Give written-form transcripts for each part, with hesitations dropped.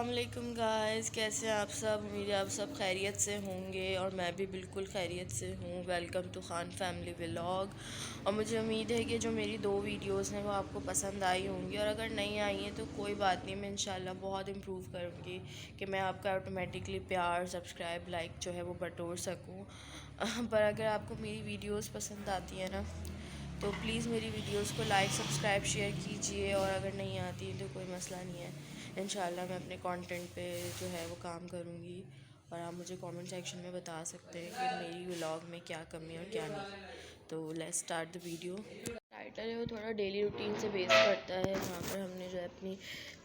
अस्सलामुअलैकुम गाइस, कैसे हैं आप सब। उम्मीद है आप सब खैरियत से होंगे और मैं भी बिल्कुल खैरियत से हूँ। Welcome to Khan family vlog. और मुझे उम्मीद है कि जो मेरी 2 वीडियोस हैं वो आपको पसंद आई होंगी, और अगर नहीं आई हैं तो कोई बात नहीं, मैं इंशाल्लाह बहुत इम्प्रूव करूँगी कि मैं आपका ऑटोमेटिकली प्यार, सब्सक्राइब, लाइक जो है वो बटोर सकूँ। पर अगर आपको मेरी वीडियोज़ पसंद आती है ना, तो प्लीज़ मेरी वीडियोस को लाइक, सब्सक्राइब, शेयर कीजिए। और अगर नहीं आती है तो कोई मसला नहीं है, इंशाल्लाह मैं अपने कंटेंट पे जो है वो काम करूँगी। और आप मुझे कमेंट सेक्शन में बता सकते हैं कि मेरी व्लॉग में क्या कमी है और क्या नहीं। तो let's start the video. Title है वो थोड़ा डेली रूटीन से बेस करता है। यहाँ पर हमने जो है अपनी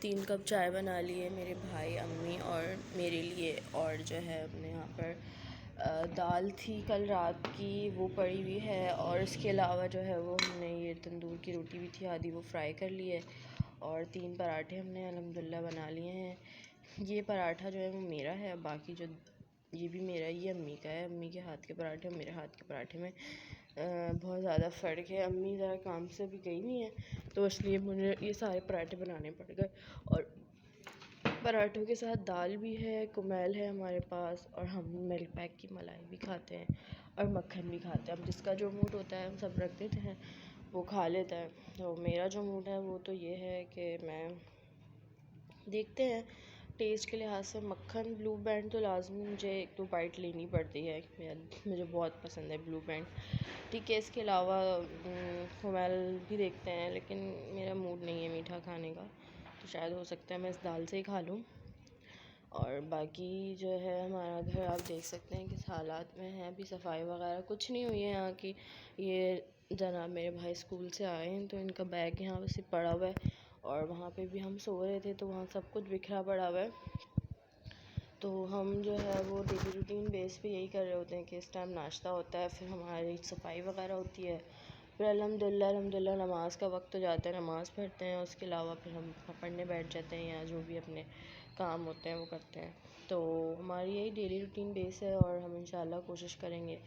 3 कप चाय बना ली है, मेरे भाई, अम्मी और मेरे लिए। और जो है अपने यहाँ पर दाल थी कल रात की, वो पड़ी हुई है। और इसके अलावा जो है वो हमने ये तंदूर की रोटी भी थी, आधी वो फ्राई कर ली है। और 3 पराठे हमने अल्हम्दुलिल्लाह बना लिए हैं। ये पराठा जो है वो मेरा है, बाकी जो ये भी मेरा, ये अम्मी का है। अम्मी के हाथ के पराठे और मेरे हाथ के पराठे में बहुत ज़्यादा फ़र्क है। अम्मी ज़रा काम से भी गई नहीं है, तो इसलिए मुझे ये सारे पराठे बनाने पड़ गए। और पराठों के साथ दाल भी है, कुमेल है हमारे पास, और हम मिल्क पैक की मलाई भी खाते हैं और मक्खन भी खाते हैं। अब जिसका जो मूड होता है हम सब रख देते हैं, वो खा लेता है। तो मेरा जो मूड है वो तो ये है कि मैं देखते हैं टेस्ट के लिहाज से मक्खन, ब्लू बैंड तो लाजमी मुझे 1-2 बाइट लेनी पड़ती है, मुझे बहुत पसंद है ब्लू बैंड। ठीक है, इसके अलावा कुमेल भी देखते हैं, लेकिन मेरा मूड नहीं है मीठा खाने का, तो शायद हो सकता है मैं इस दाल से ही खा लूँ। और बाकी जो है हमारा घर आप देख सकते हैं किस हालात में है। अभी सफाई वगैरह कुछ नहीं हुई है यहाँ की। ये जनाब मेरे भाई स्कूल से आए हैं, तो इनका बैग यहाँ वैसे पड़ा हुआ है। और वहाँ पे भी हम सो रहे थे, तो वहाँ सब कुछ बिखरा पड़ा हुआ है। तो हम जो है वो डेली रूटीन बेस पे यही कर रहे होते हैं कि इस टाइम नाश्ता होता है, फिर हमारी सफाई वगैरह होती है, फिर अल्हम्दुलिल्लाह नमाज़ का वक्त हो जाता है, नमाज़ पढ़ते हैं। उसके अलावा फिर हम पढ़ने बैठ जाते हैं या जो भी अपने काम होते हैं वो करते हैं। तो हमारी यही डेली रूटीन बेस है, और हम इंशाल्लाह कोशिश करेंगे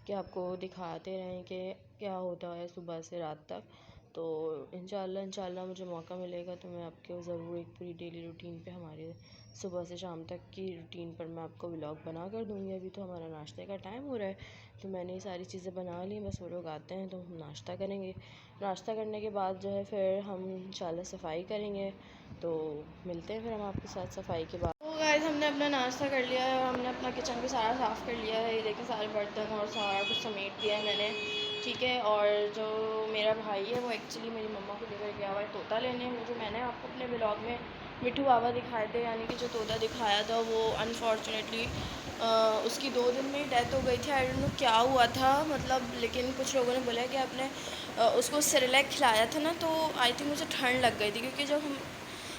कि आपको दिखाते रहें कि क्या होता है सुबह से रात तक। तो इंशाल्लाह मुझे मौका मिलेगा तो मैं आपको ज़रूर एक पूरी डेली रूटीन पे, हमारे सुबह से शाम तक की रूटीन पर मैं आपको व्लॉग बना कर दूँगी। अभी तो हमारा नाश्ते का टाइम हो रहा है, तो मैंने ये सारी चीज़ें बना ली, बस वो लोग आते हैं तो हम नाश्ता करेंगे। नाश्ता करने के बाद जो है फिर हम इंशाल्लाह सफाई करेंगे। तो मिलते हैं फिर हम आपके साथ सफाई के बाद। तो गाइस, हमने अपना नाश्ता कर लिया है और हमने अपना किचन भी सारा साफ़ कर लिया है। ये देखें, सारे बर्तन और सारा कुछ समेट दिया है मैंने, ठीक है। और जो मेरा भाई है वो एक्चुअली मेरी मम्मा को लेकर गया हुआ है तोता लेने। वो जो मैंने आपको अपने ब्लॉग में मिठू बाबा दिखाए थे, यानी कि जो तोता दिखाया था, वो अनफॉर्चुनेटली उसकी 2 दिन में ही डेथ हो गई थी। आई डोंट नो क्या हुआ था, मतलब, लेकिन कुछ लोगों ने बोला कि आपने उसको सेरेलैक खिलाया था ना, तो आई थिंक उसे ठंड लग गई थी, क्योंकि जब हम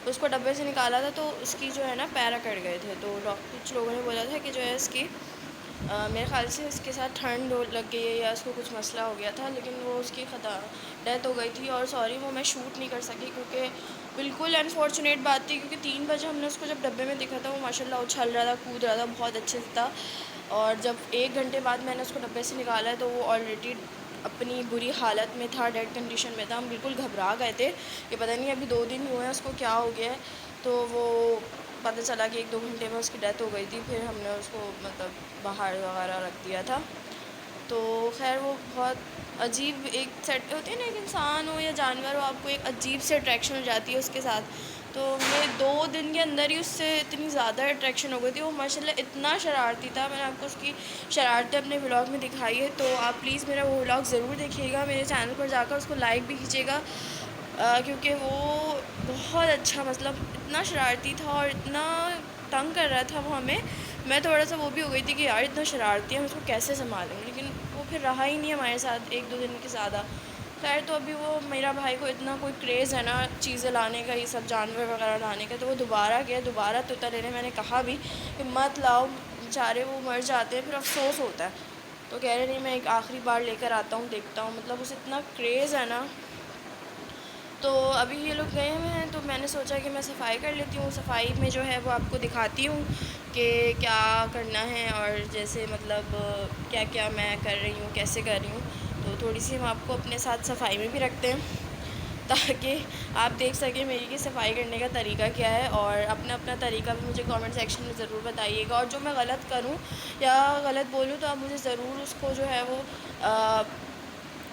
उसको डब्बे से निकाला था तो उसकी जो है ना पैर अकड़ गए थे। तो डॉक्टर, कुछ लोगों ने बोला था कि जो है इसकी मेरे ख़्याल से इसके साथ ठंड लग गई है या उसको कुछ मसला हो गया था, लेकिन वो उसकी डेथ हो गई थी। और सॉरी, वो मैं शूट नहीं कर सकी, क्योंकि बिल्कुल अनफॉर्चुनेट बात थी, क्योंकि 3 बजे हमने उसको जब डब्बे में देखा था, वो माशाल्लाह उछल रहा था, कूद रहा था, बहुत अच्छे से था। और जब 1 घंटे बाद मैंने उसको डब्बे से निकाला, तो वो ऑलरेडी अपनी बुरी हालत में था, डेड कंडीशन में था। हम बिल्कुल घबरा गए थे कि पता नहीं अभी 2 दिन हुए हैं उसको क्या हो गया है। तो वो पता चला कि 1-2 घंटे में उसकी डेथ हो गई थी। फिर हमने उसको मतलब बाहर वगैरह रख दिया था। तो खैर, वो बहुत अजीब एक सेट होती है ना, एक इंसान हो या जानवर हो, आपको एक अजीब से अट्रैक्शन हो जाती है उसके साथ। तो मैं 2 दिन के अंदर ही उससे इतनी ज़्यादा अट्रैक्शन हो गई थी। वो माशाल्लाह इतना शरारती था, मैंने आपको उसकी शरारतें अपने व्लॉग में दिखाई है। तो आप प्लीज़ मेरा वो व्लॉग ज़रूर देखिएगा, मेरे चैनल पर जाकर उसको लाइक भी कीजिएगा, क्योंकि वो बहुत अच्छा, मतलब इतना शरारती था और इतना तंग कर रहा था वो हमें। मैं थोड़ा सा वो भी हो गई थी कि यार इतना शरारती है, हम उसको कैसे संभालेंगे, लेकिन वो फिर रहा ही नहीं हमारे साथ 1-2 दिन के ज़्यादा। खैर, तो अभी वो मेरा भाई को इतना कोई क्रेज़ है ना चीज़ें लाने का, ये सब जानवर वगैरह लाने का, तो वो दोबारा गया, दोबारा तोता लेने। मैंने कहा भी कि मत लाओ, बेचारे वो मर जाते हैं, फिर अफसोस होता है। तो कह रहे नहीं, मैं एक आखिरी बार लेकर आता हूँ, देखता हूँ, मतलब उसे इतना क्रेज़ है ना। तो अभी ये लोग गए हुए हैं, तो मैंने सोचा कि मैं सफाई कर लेती हूँ। सफाई में जो है वो आपको दिखाती हूँ कि क्या करना है, और जैसे मतलब क्या क्या मैं कर रही हूँ, कैसे कर रही हूँ। तो थोड़ी सी हम आपको अपने साथ सफाई में भी रखते हैं। ताकि आप देख सकें मेरी कि सफाई करने का तरीका क्या है, और अपना अपना तरीका भी मुझे कमेंट सेक्शन में ज़रूर बताइएगा। और जो मैं गलत करूं या गलत बोलूं तो आप मुझे ज़रूर उसको जो है वो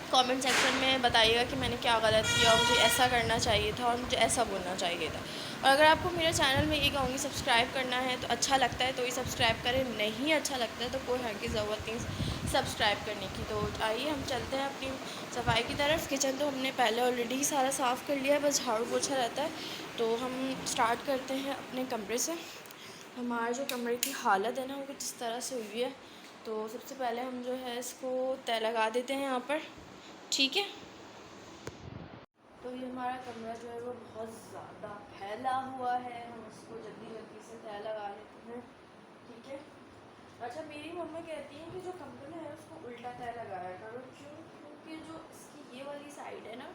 कमेंट सेक्शन में बताइएगा कि मैंने क्या गलत किया और मुझे ऐसा करना चाहिए था और मुझे ऐसा बोलना चाहिए था। और अगर आपको मेरे चैनल में ये कहूँगी सब्सक्राइब करना है तो अच्छा लगता है तो ही सब्सक्राइब करें, नहीं अच्छा लगता है तो कोई हर की ज़रूरत नहीं सब्सक्राइब करने की। तो आइए हम चलते हैं अपनी सफाई की तरफ। किचन तो हमने पहले ऑलरेडी सारा साफ़ कर लिया है, बस झाड़ू पोछा रहता है। तो हम स्टार्ट करते हैं अपने कमरे से। हमारे जो कमरे की हालत है ना वो कुछ इस तरह से हुई है। तो सबसे पहले हम जो है इसको तय लगा देते हैं यहाँ पर, ठीक है। तो ये हमारा कमरा जो है वो बहुत ज़्यादा फैला हुआ है, हम इसको जल्दी जल्दी से तय लगा लेते हैं, ठीक है। अच्छा, मेरी मम्मी कहती हैं कि जो कमरा है उसको उल्टा तय लगाया करो, क्यों? क्योंकि जो इसकी ये वाली साइड है ना,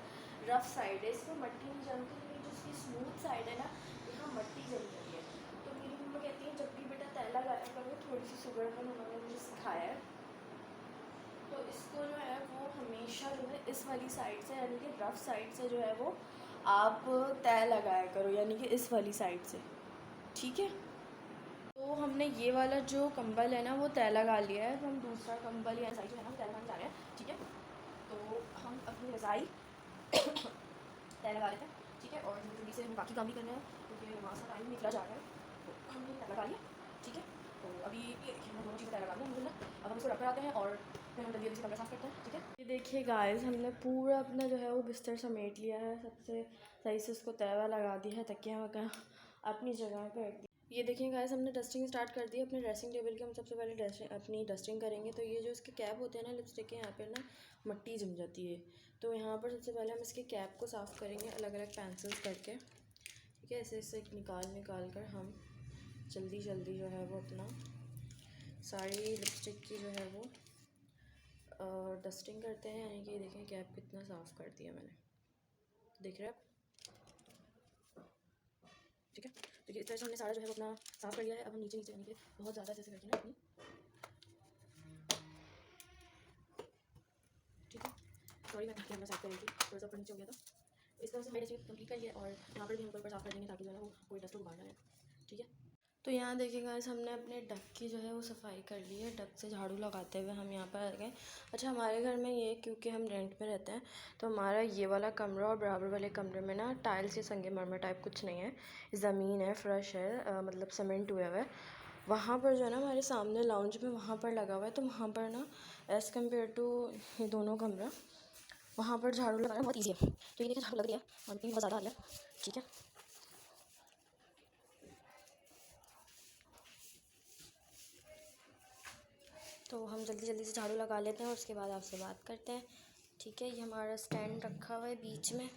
रफ़ साइड है, इस पर मट्टी नहीं जमती, लेकिन जो इसकी स्मूथ साइड है ना, यहाँ मट्टी जम रही है। तो मेरी मम्मी कहती हैं जब भी बेटा तय लगाया करो, थोड़ी सी सुगड़पन उन्होंने मुझे सिखाया है। तो इसको जो है वो हमेशा जो है इस वाली साइड से, यानी कि रफ़ साइड से जो है वो आप तय लगाया करो, यानी कि इस वाली साइड से, ठीक है। तो हमने ये वाला जो कंबल है ना वो तय लगा लिया है। तो हम दूसरा कंबल या साइड जो है ना तय लगाने जा रहे हैं, ठीक है। तो हम अपनी रज़ाई तय लगा लेते हैं, ठीक है। और जल्दी से हम बाकी काम भी करना है क्योंकि वहाँ से टाइम निकला जा रहा है। तो हमने तय लगा लिया, ठीक है। तो अभी ये हमने दोनों चीज़ें तय लगा दी अलहमदिल्ला। अब हम इसको रख कर आते हैं और फिर हम जल्दी जल्दी से कमरा साफ़ करते हैं, ठीक है। ये देखिए गाइस, हमने पूरा अपना जो है वो बिस्तर समेट लिया है, सबसे सही से उसको तय लगा दिया है, तकिया वगैरह अपनी जगह पर रख दी। ये देखिए गाइस, हमने डस्टिंग स्टार्ट कर दी। अपने ड्रेसिंग टेबल की हम सबसे पहले अपनी डस्टिंग करेंगे। तो ये जो इसके कैप होते हैं ना लिपस्टिक के, यहाँ पर ना मट्टी जम जाती है। तो यहाँ पर सबसे पहले हम इसके कैप को साफ़ करेंगे अलग अलग पेंसिल्स करके, ठीक है। ऐसे ऐसे निकाल कर हम जल्दी जल्दी जो है वो अपना सारी लिपस्टिक की जो है वो डस्टिंग करते हैं। यानी कि देखें कैप कितना साफ़ कर दिया मैंने, देख रहे हैं आप, ठीक है। तो ये इस तरह से हमने सारा जो है वो अपना साफ़ कर लिया है। अब हम नीचे नीचे यानी कि बहुत ज़्यादा ऐसे करके ना अपनी, ठीक है। सॉरी मैं कैमरा साफ़ कर रही थी, थोड़ा सा ऊपर नीचे हो गया था। इस तरह से मैंने कंप्लीट कर लिया और यहाँ पर भी हम ऊपर साफ़ कर देंगे ताकि जो है वो कोई डस्ट उबाल ना रहे, ठीक है। तो यहाँ देखिए गाइस, हमने अपने डक की जो है वो सफाई कर ली है। डक से झाड़ू लगाते हुए हम यहाँ पर आ गए। अच्छा, हमारे घर में ये क्योंकि हम रेंट पे रहते हैं तो हमारा ये वाला कमरा और बराबर वाले कमरे में ना टाइल्स या संगमरमर टाइप कुछ नहीं है, ज़मीन है, फ़र्श है, मतलब सीमेंट हुआ हुआ है। वहाँ पर जो है ना हमारे सामने लाउंज में वहाँ पर लगा हुआ है। तो वहाँ पर ना एज़ कम्पेयर टू ये दोनों कमरा, वहाँ पर झाड़ू लगाना बहुत ईजी है। तो ये देखिए झाड़ू लग रही है और भी बहुत ज़्यादा आ रहा है, ठीक है। तो हम जल्दी जल्दी से झाड़ू लगा लेते हैं और उसके बाद आपसे बात करते हैं, ठीक है। ये हमारा स्टैंड रखा हुआ है बीच में।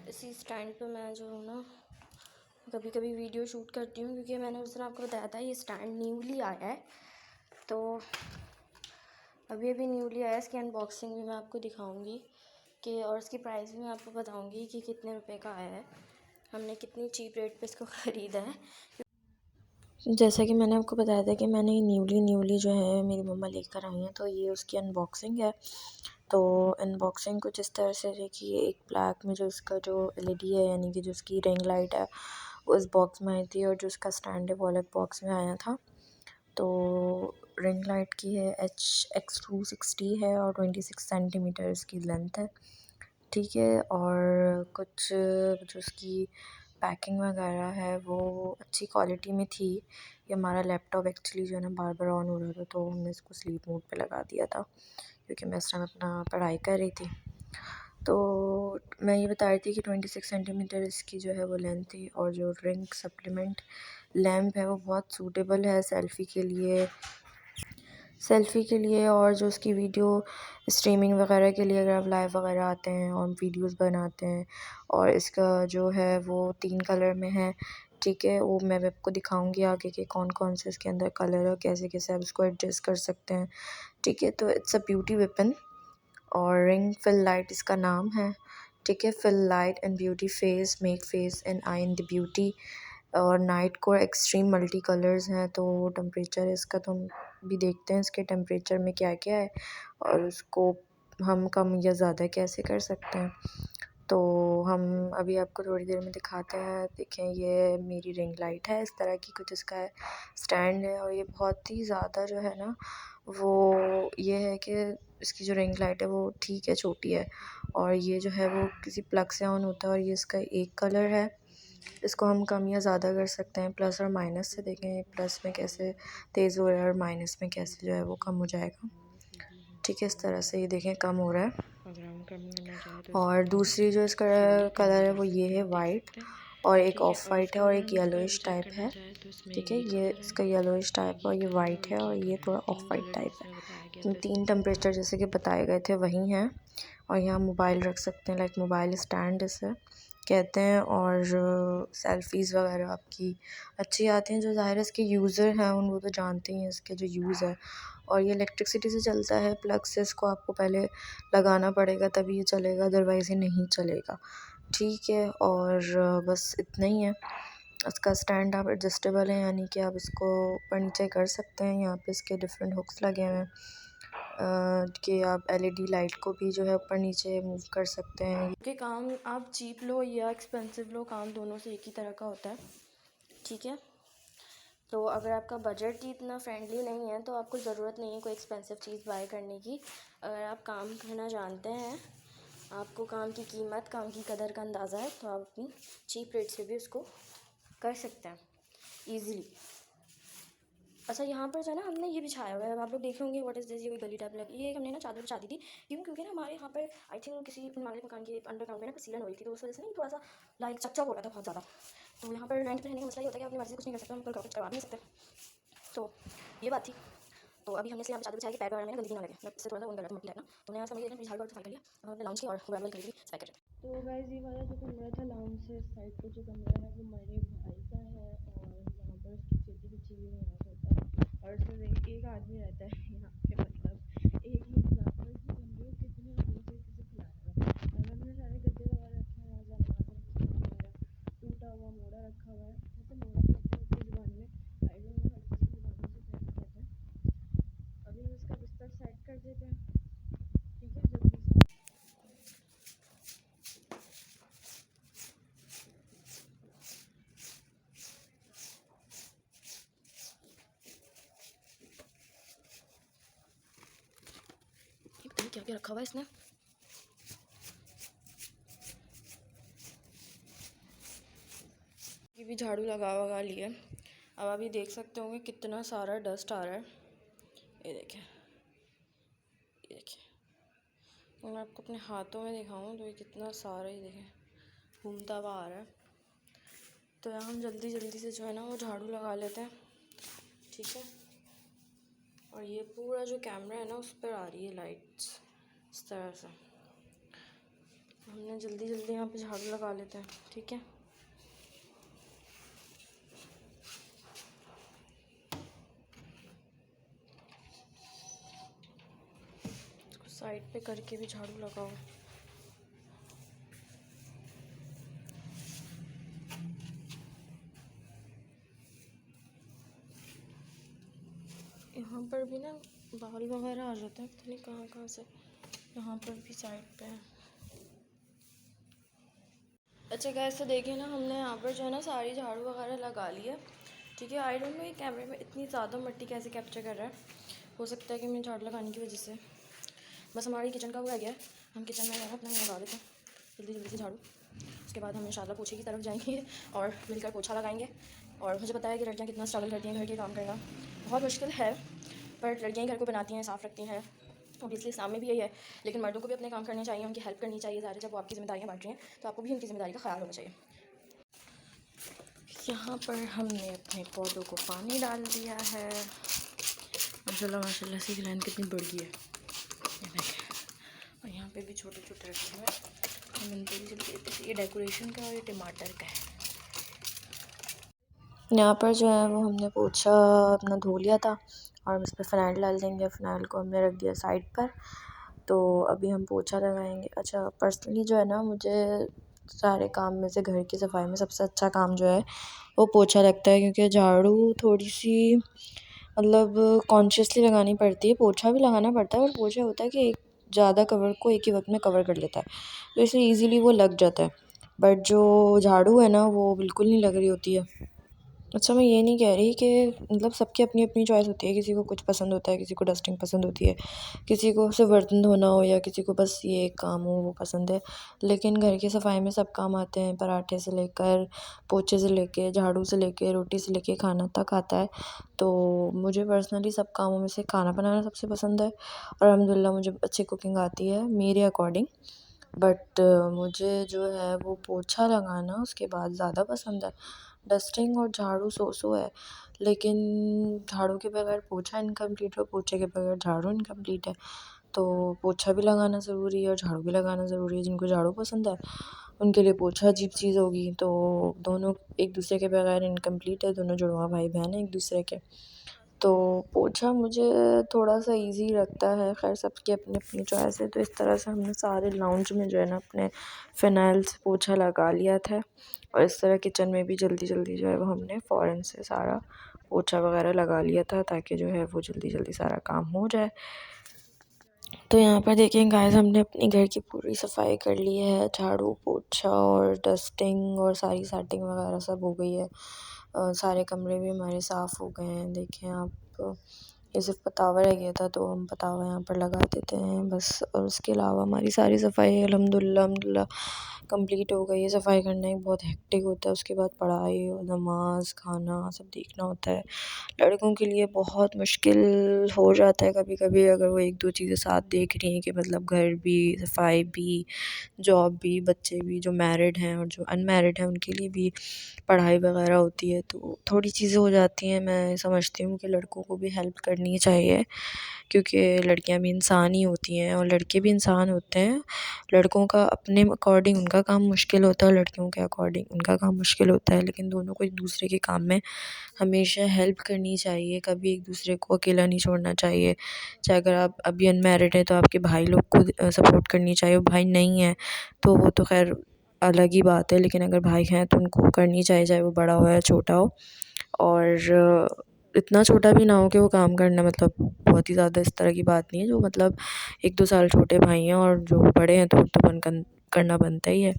इसी स्टैंड पे मैं जो हूँ ना कभी कभी वीडियो शूट करती हूँ, क्योंकि मैंने उस दिन आपको बताया था ये स्टैंड न्यूली आया है। तो अभी अभी न्यूली आया है, इसकी अनबॉक्सिंग भी मैं आपको दिखाऊंगी कि, और इसकी प्राइस भी मैं आपको बताऊंगी कि कितने रुपए का आया है, हमने कितनी चीप रेट पे इसको ख़रीदा है। जैसा कि मैंने आपको बताया था कि मैंने न्यूली जो है मेरी मम्मा लेकर आई हैं, तो ये उसकी अनबॉक्सिंग है। तो अनबॉक्सिंग कुछ इस तरह से है कि एक ब्लैक में जो इसका जो एलईडी है, यानी कि जो उसकी रिंग लाइट है, उस बॉक्स में आई थी, और जो उसका स्टैंड है वो अलग बॉक्स में आया था। तो रिंग लाइट की है HX260 है और 26 सेंटीमीटर इसकी लेंथ है, ठीक है। और कुछ जो उसकी पैकिंग वगैरह है वो अच्छी क्वालिटी में थी। ये हमारा लैपटॉप एक्चुअली जो है ना बार बार ऑन हो रहा था, तो हमने इसको स्लीप मोड पे लगा दिया था क्योंकि मैं इस टाइम अपना पढ़ाई कर रही थी। तो मैं ये बता रही थी कि 26 सेंटीमीटर इसकी जो है वो लेंथ थी, और जो रिंग सप्लीमेंट लैम्प है वो बहुत सूटेबल है सेल्फ़ी के लिए और जो उसकी वीडियो स्ट्रीमिंग वगैरह के लिए, अगर आप लाइव वगैरह आते हैं और वीडियोस बनाते हैं। और इसका जो है वो 3 कलर में है, ठीक है। वो मैं आपको दिखाऊंगी आगे के कौन कौन से इसके अंदर कलर है, कैसे कैसे आप इसको एडजस्ट कर सकते हैं, ठीक है। तो इट्स अ ब्यूटी वेपन, और रिंग फिल लाइट इसका नाम है, ठीक है। Fill light and beauty face, make face and eye in the beauty, और नाइट को एक्सट्रीम मल्टी कलर्स हैं। तो टेम्परेचर इसका तो हम भी देखते हैं इसके टेम्परेचर में क्या क्या है और उसको हम कम या ज़्यादा कैसे कर सकते हैं। तो हम अभी आपको थोड़ी देर में दिखाते हैं। देखें, ये मेरी रिंग लाइट है, इस तरह की कुछ इसका स्टैंड है। और ये बहुत ही ज़्यादा जो है ना वो ये है कि इसकी जो रिंग लाइट है वो ठीक है, छोटी है। और ये जो है वो किसी प्लग से ऑन होता है। और ये इसका एक कलर है, इसको हम कम या ज़्यादा कर सकते हैं प्लस और माइनस से। देखें प्लस में कैसे तेज़ हो रहा है और माइनस में कैसे जो है वो कम हो जाएगा। ठीक है, इस तरह से ये देखें कम हो रहा है। अगर हम कम करना चाहें तो और दूसरी जो इसका कलर है वो ये है वाइट, और एक ऑफ और वाइट इसका है और अगर एक हम इसका येलोइश चेक टाइप करना है। चाहें तो इसमें ठीक है, ये ये कलर है, इसका येलोइश टाइप और ये ये कलर वाइट और है, और ये कलर थोड़ा है। ऑफ 3 वाइट कलर टाइप है। जिसमें बताया गया तो था इसमें 3 से। टेम्परेचर जैसे कि बताए गए थे वही हैं। और यहाँ मोबाइल रख सकते हैं, लाइक मोबाइल स्टैंड इसे कहते हैं। और सेल्फ़ीज़ वगैरह आपकी अच्छी आती हैं। जो ज़ाहिर है इसके यूज़र हैं उन वो तो जानते ही हैं इसके जो यूज़ है। और ये इलेक्ट्रिसिटी से चलता है, प्लग से इसको आपको पहले लगाना पड़ेगा तभी ये चलेगा, अदरवाइज़ ये नहीं चलेगा। ठीक है, और बस इतना ही है। इसका स्टैंड आप एडजस्टेबल है, यानी कि आप इसको ऊपर नीचे कर सकते हैं। यहाँ पे इसके डिफरेंट हुक्स लगे हुए हैं कि आप एलईडी लाइट को भी जो है ऊपर नीचे मूव कर सकते हैं। कि काम आप चीप लो या एक्सपेंसिव लो, काम दोनों से एक ही तरह का होता है। ठीक है, तो अगर आपका बजट ही इतना फ्रेंडली नहीं है तो आपको ज़रूरत नहीं है कोई एक्सपेंसिव चीज़ बाय करने की। अगर आप काम करना जानते हैं, आपको काम की कीमत, काम की कदर का अंदाज़ा है, तो आप अपनी चीप रेट से भी उसको कर सकते हैं ईज़िली। अच्छा, यहाँ पर जो है ना हमने ये बिछाया हुआ है, आप लोग देखे होंगे व्हाट इज़ दिस, ये कोई गली टाइप लगी। ये हमने ना चादर बिछा दी थी क्योंकि ना हमारे यहाँ पर आई थिंक किसी हमारे मकान के अंडरग्राउंड में ना सीलन हो रही थी, तो उस वजह से ना थोड़ा सा लाइक चकचक हो रहा था बहुत ज़्यादा। तो यहाँ पर रेंट पे रहने का मसला ये होता है कि अपनी मर्ज़ी से कुछ नहीं कर सकते, हम कुछ करवा भी नहीं सकते। तो ये बात थी। तो अभी हमने इसलिए यहाँ पे चादर बिछाई कि पैर वगैरह में ना गंदगी ना लगे, बट इससे थोड़ा सा उनका मट्टी लगना। तो मैंने समझ लिया, झाड़ू सफाई कर लिया, हमने लाउंज की और वेल वेल कर ली, सफाई कर रहे थे। तो गाइस, ये वाला जो कमरा था लाउंज से साइड पे जो कमरा है वो मेरे भाई का है, और यहाँ पर उसकी चेटी बिछी हुई है, यहाँ सोता है। और इसमें एक आदमी रहता है यहाँ पे, मतलब एक ही इंसान। और इस कमरे को कितने आदमी से किसी खिलाया हुआ है। और हमने सारे गद्दे वगैरह रखे हैं, यहाँ वगैरह टूटा हुआ मोड़ा रखा हुआ है। ऐसे मोड़ा कहते हैं उसकी ज़ुबान में, आई डोंट नो हर किसी की ज़ुबान से कैसे कहते हैं। अभी हम इसका बिस्तर सेट कर देते हैं। ठीक है, जल्दी से। क्या क्या रखा हुआ है इसने। ये भी झाड़ू लगा वगा लिए। अब अभी देख सकते होंगे कितना सारा डस्ट आ रहा है। ये देखें, ये देखें। तो मैं आपको अपने हाथों में दिखाऊं तो ये कितना सारा, ये देखें, घूमता हुआ आ रहा है। तो यहाँ हम जल्दी जल्दी से जो है ना वो झाड़ू लगा लेते हैं। ठीक है, और ये पूरा जो कैमरा है ना उस पर आ रही है लाइट्स इस तरह से। हमने जल्दी जल्दी यहाँ पे झाड़ू लगा लेते हैं। ठीक है, साइड पे करके भी झाड़ू लगाओ। यहाँ पर भी ना बाल वगैरह आ जाता है, पता नहीं कहाँ कहाँ से। यहाँ पर भी साइड पे है। अच्छा गैस, तो देखिए ना हमने यहाँ पर जो है ना सारी झाड़ू वगैरह लगा ली है। ठीक है, आई डोंट नो ये कैमरे में इतनी ज़्यादा मिट्टी कैसे कैप्चर कर रहा है। हो सकता है कि मैं झाड़ू लगाने की वजह से। बस हमारी किचन का वो रह गया है, हम किचन में अपना लगा देते हैं जल्दी जल्दी से झाड़ू। उसके बाद हम इंशाल्लाह पोछे की तरफ जाएंगे और मिलकर पोछा लगाएंगे। और मुझे पता है कि लड़कियाँ कितना स्ट्रगल करती हैं घर के काम करना, बहुत मुश्किल है, पर लड़कियाँ ही घर को बनाती हैं, साफ़ रखती हैं। ऑब्वियसली इस्लाम में भी यही है, लेकिन मर्दों को भी अपने काम करने चाहिए, उनकी हेल्प करनी चाहिए। ज़्यादा जब वो आपकी ज़िम्मेदारियाँ बांट रही हैं तो आपको भी उनकी ज़िम्मेदारी का ख्याल होना चाहिए। यहाँ पर हमने अपने पौधों को पानी डाल दिया है। माशाल्लाह माशाल्लाह से ग्लैंड कितनी बढ़ गई है, ये देखें। और यहाँ पे भी छोटे छोटे रखे हुए हैं। हम इनको भी जल्दी देते हैं। ये डेकोरेशन का और ये टमाटर का है। यहाँ पर जो है वो हमने पोछा अपना धो लिया था, और हम इस पर फ़िनाइल डाल देंगे। फ़िनाइल को हमने रख दिया साइड पर। तो अभी हम पोछा लगाएंगे। अच्छा, पर्सनली जो है ना मुझे सारे काम में से घर की सफाई में सबसे अच्छा काम जो है वो पोछा लगता है, क्योंकि झाड़ू थोड़ी सी मतलब कॉन्शियसली लगानी पड़ती है, पोछा भी लगाना पड़ता है। पर पोछा होता है कि एक ज़्यादा कवर को एक ही वक्त में कवर कर लेता है, तो इसलिए ईज़िली वो लग जाता है। बट जो झाड़ू है ना वो बिल्कुल नहीं लग रही होती है। अच्छा, मैं ये नहीं कह रही कि मतलब सबकी अपनी अपनी चॉइस होती है, किसी को कुछ पसंद होता है, किसी को डस्टिंग पसंद होती है, किसी को सिर्फ बर्तन धोना हो या किसी को बस ये एक काम हो वो पसंद है। लेकिन घर की सफाई में सब काम आते हैं, पराठे से लेकर पोछे से लेके झाड़ू से लेके रोटी से लेके खाना तक आता है। तो मुझे पर्सनली सब कामों में से खाना बनाना सबसे पसंद है और अल्हम्दुलिल्लाह मुझे अच्छी कुकिंग आती है मेरे अकॉर्डिंग। बट मुझे जो है वो पोछा लगाना उसके बाद ज़्यादा पसंद है। डस्टिंग और झाड़ू सो है, लेकिन झाड़ू के बगैर पोछा इनकम्प्लीट है, पोछे के बगैर झाड़ू इनकम्प्लीट है। तो पोछा भी लगाना ज़रूरी है और झाड़ू भी लगाना ज़रूरी है। जिनको झाड़ू पसंद है उनके लिए पोछा अजीब चीज़ होगी। तो दोनों एक दूसरे के बगैर इनकम्प्लीट है, दोनों जुड़वा भाई बहन हैं एक दूसरे के। तो पोछा मुझे थोड़ा-सा ईज़ी लगता है, ख़ैर सबकी अपनी-अपनी चॉइस है। तो इस तरह से हमने सारे लाउंज में जो है ना अपने फ़िनाइल से पोछा लगा लिया था और इस तरह किचन में भी जल्दी-जल्दी जो है वो हमने फ़ौरन से सारा पोछा वगैरह लगा लिया था ताकि जो है वो जल्दी-जल्दी सारा काम हो जाए। तो यहाँ पर देखिए गाइस, हमने अपने घर की पूरी सफाई कर ली है, झाड़ू पोछा और डस्टिंग और सारी सेटिंग वगैरह सब हो गई है। सारे कमरे भी हमारे साफ़ हो गए हैं। देखें आप, ये सिर्फ पतावा रह गया था तो हम पतावा यहाँ पर लगा देते हैं बस। और उसके अलावा हमारी सारी सफाई अल्हम्दुलिल्लाह कंप्लीट हो गई है। सफाई करना एक बहुत हेक्टिक होता है, उसके बाद पढ़ाई और नमाज़ खाना सब देखना होता है। लड़कों के लिए बहुत मुश्किल हो जाता है कभी कभी, अगर वो एक दो चीज़ें साथ देख रही हैं कि मतलब घर भी, सफाई भी, जॉब भी, बच्चे भी जो मैरिड हैं और जो अनमैरिड हैं उनके लिए भी पढ़ाई वगैरह होती है, तो थोड़ी चीज़ें हो जाती हैं। मैं समझती हूँ कि लड़कों को भी हेल्प करनी चाहिए क्योंकि लड़कियां भी इंसान ही होती हैं और लड़के भी इंसान होते हैं। लड़कों का अपने अकॉर्डिंग उनका काम मुश्किल होता है और लड़कियों के अकॉर्डिंग उनका काम मुश्किल होता है, लेकिन दोनों को एक दूसरे के काम में हमेशा हेल्प करनी चाहिए, कभी एक दूसरे को अकेला नहीं छोड़ना चाहिए। चाहे अगर आप अभी अनमैरिड हैं तो आपके भाई लोग को सपोर्ट करनी चाहिए, भाई नहीं है तो वो तो खैर अलग ही बात है, लेकिन अगर भाई हैं तो उनको करनी चाहिए, चाहे वो बड़ा हो या छोटा हो। और इतना छोटा भी ना हो कि वो काम करना मतलब बहुत ही ज़्यादा इस तरह की बात नहीं है, जो मतलब 1-2 साल छोटे भाई हैं और जो बड़े हैं तो करना बनता ही है।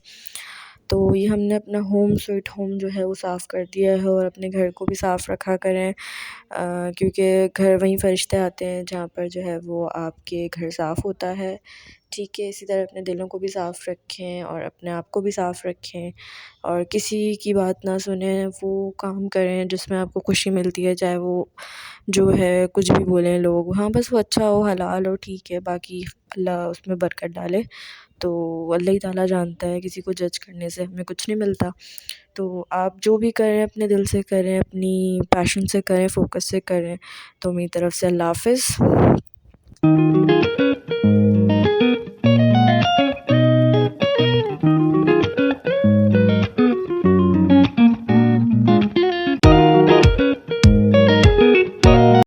तो ये हमने अपना होम स्वीट होम जो है वो साफ़ कर दिया है और अपने घर को भी साफ़ रखा करें, क्योंकि घर वहीं फ़रिश्ते आते हैं जहाँ पर जो है वो आपके घर साफ़ होता है। ठीक है, इसी तरह अपने दिलों को भी साफ़ रखें और अपने आप को भी साफ़ रखें और किसी की बात ना सुनें, वो काम करें जिसमें आपको खुशी मिलती है, चाहे वो जो है कुछ भी बोलें लोग। हाँ, बस वो अच्छा हो, हलाल हो, ठीक है, बाकी अल्लाह उसमें बरकत डाले। तो अल्लाह ही ताला जानता है, किसी को जज करने से हमें कुछ नहीं मिलता। तो आप जो भी करें अपने दिल से करें, अपनी पैशन से करें, फ़ोकस से करें। तो मेरी तरफ़ से अल्लाह हाफ़िज़।